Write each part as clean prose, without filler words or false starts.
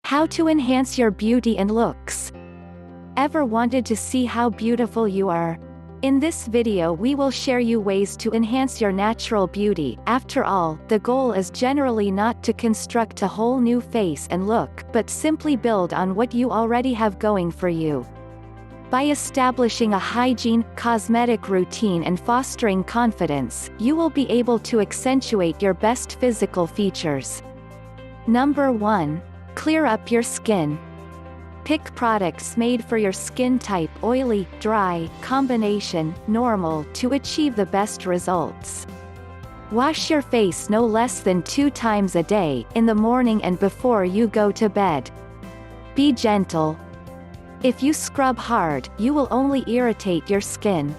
How to enhance your beauty and looks. Ever wanted to see how beautiful you are? In this video we will share you ways to enhance your natural beauty. After all, the goal is generally not to construct a whole new face and look, but simply build on what you already have going for you. By establishing a hygiene, cosmetic routine and fostering confidence, you will be able to accentuate your best physical features. Number 1. Clear up your skin. Pick products made for your skin type: oily, dry, combination, normal, to achieve the best results. Wash your face no less than 2 times a day, in the morning and before you go to bed. Be gentle. If you scrub hard, you will only irritate your skin.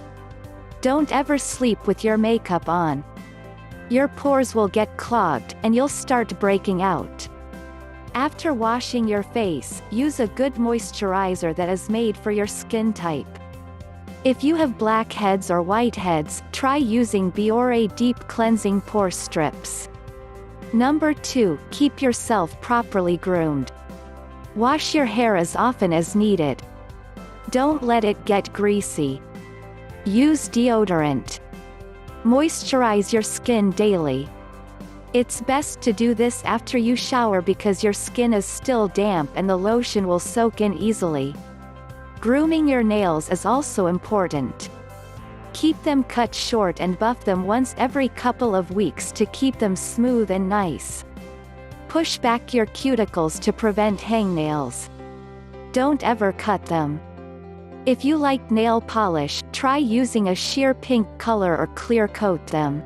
Don't ever sleep with your makeup on. Your pores will get clogged, and you'll start breaking out. After washing your face, use a good moisturizer that is made for your skin type. If you have blackheads or whiteheads, try using Biore Deep Cleansing Pore Strips. Number 2. Keep yourself properly groomed. Wash your hair as often as needed. Don't let it get greasy. Use deodorant. Moisturize your skin daily. It's best to do this after you shower because your skin is still damp and the lotion will soak in easily. Grooming your nails is also important. Keep them cut short and buff them once every couple of weeks to keep them smooth and nice. Push back your cuticles to prevent hangnails. Don't ever cut them. If you like nail polish, try using a sheer pink color or clear coat them.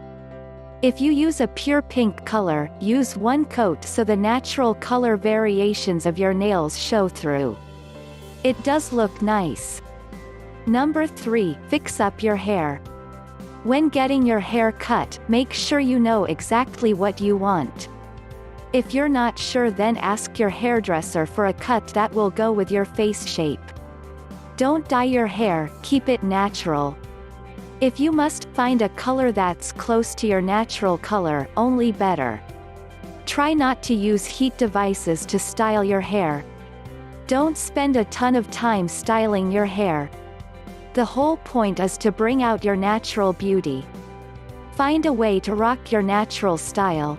If you use a pure pink color, use 1 coat so the natural color variations of your nails show through. It does look nice. Number 3. Fix up your hair. When getting your hair cut, make sure you know exactly what you want. If you're not sure, then ask your hairdresser for a cut that will go with your face shape. Don't dye your hair, keep it natural. If you must, find a color that's close to your natural color, only better. Try not to use heat devices to style your hair. Don't spend a ton of time styling your hair. The whole point is to bring out your natural beauty. Find a way to rock your natural style.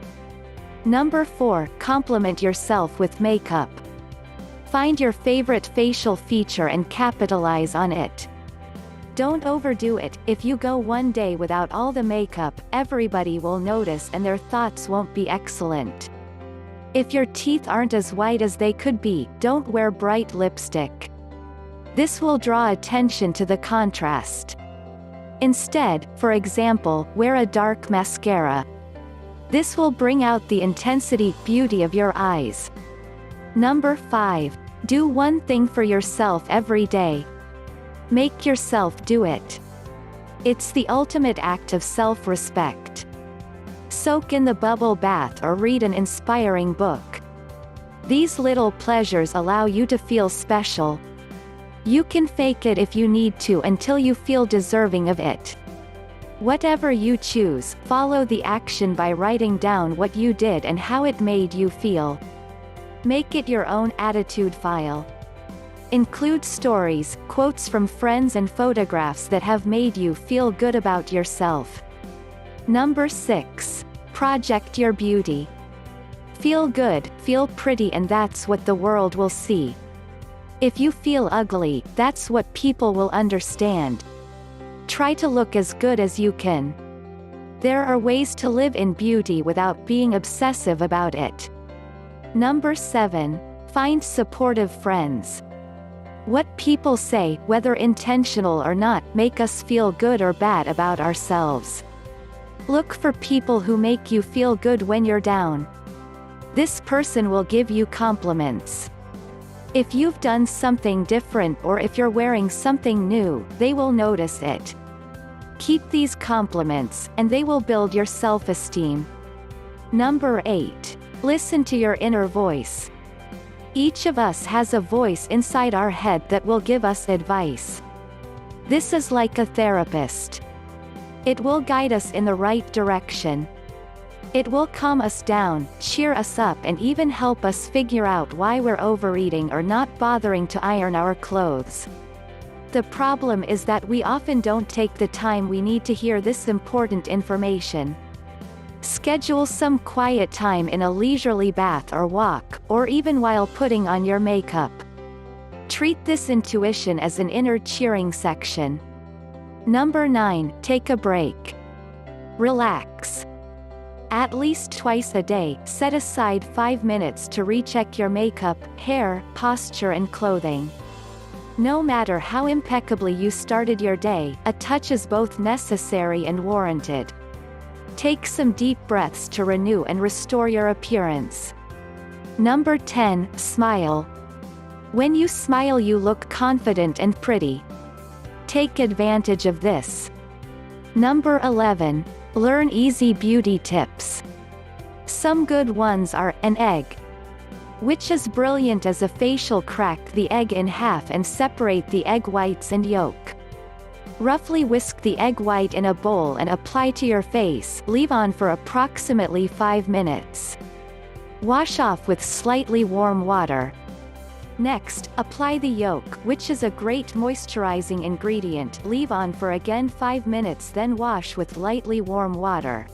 Number 4. Compliment yourself with makeup. Find your favorite facial feature and capitalize on it. Don't overdo it. If you go one day without all the makeup, everybody will notice and their thoughts won't be excellent. If your teeth aren't as white as they could be, don't wear bright lipstick. This will draw attention to the contrast. Instead, for example, wear a dark mascara. This will bring out the intensity, beauty of your eyes. Number 5. Do one thing for yourself every day. Make yourself do it. It's the ultimate act of self-respect. Soak in the bubble bath or read an inspiring book. These little pleasures allow you to feel special. You can fake it if you need to until you feel deserving of it. Whatever you choose, follow the action by writing down what you did and how it made you feel. Make it your own attitude file. Include stories, quotes from friends and photographs that have made you feel good about yourself. Number 6. Project your beauty. Feel good, feel pretty, and that's what the world will see. If you feel ugly, that's what people will understand. Try to look as good as you can. There are ways to live in beauty without being obsessive about it. Number 7. Find supportive friends. What people say, whether intentional or not, make us feel good or bad about ourselves. Look for people who make you feel good when you're down. This person will give you compliments. If you've done something different or if you're wearing something new, they will notice it. Keep these compliments, and they will build your self-esteem. Number 8. Listen to your inner voice. Each of us has a voice inside our head that will give us advice. This is like a therapist. It will guide us in the right direction. It will calm us down, cheer us up, and even help us figure out why we're overeating or not bothering to iron our clothes. The problem is that we often don't take the time we need to hear this important information. Schedule some quiet time in a leisurely bath or walk, or even while putting on your makeup. Treat this intuition as an inner cheering section. Number 9. Take a break. Relax. At least twice a day, set aside 5 minutes to recheck your makeup, hair, posture, and clothing. No matter how impeccably you started your day, a touch is both necessary and warranted. Take some deep breaths to renew and restore your appearance. Number 10. Smile. When you smile, you look confident and pretty. Take advantage of this. Number 11. Learn easy beauty tips. Some good ones are: an egg, which is brilliant as a facial. Crack the egg in half and separate the egg whites and yolk. Roughly whisk the egg white in a bowl and apply to your face. Leave on for approximately 5 minutes. Wash off with slightly warm water. Next, apply the yolk, which is a great moisturizing ingredient. Leave on for again 5 minutes, then wash with lightly warm water.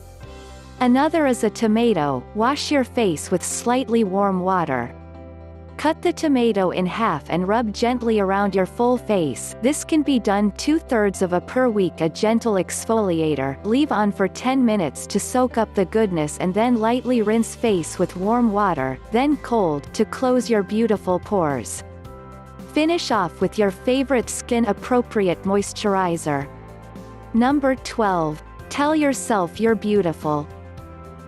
Another is a tomato. Wash your face with slightly warm water. Cut the tomato in half and rub gently around your full face. This can be done 2/3 of a per week. A gentle exfoliator. Leave on for 10 minutes to soak up the goodness, and then lightly rinse face with warm water, then cold, to close your beautiful pores. Finish off with your favorite skin-appropriate moisturizer. Number 12. Tell yourself you're beautiful.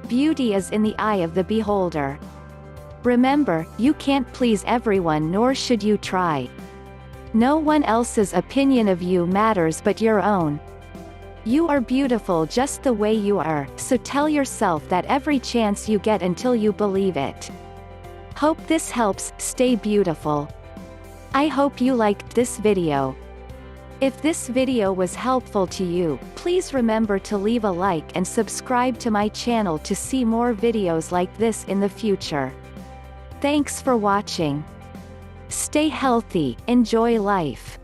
Beauty is in the eye of the beholder. Remember, you can't please everyone, nor should you try. No one else's opinion of you matters but your own. You are beautiful just the way you are, so tell yourself that every chance you get until you believe it. Hope this helps. Stay beautiful. I hope you liked this video. If this video was helpful to you, please remember to leave a like and subscribe to my channel to see more videos like this in the future. Thanks for watching. Stay healthy, enjoy life.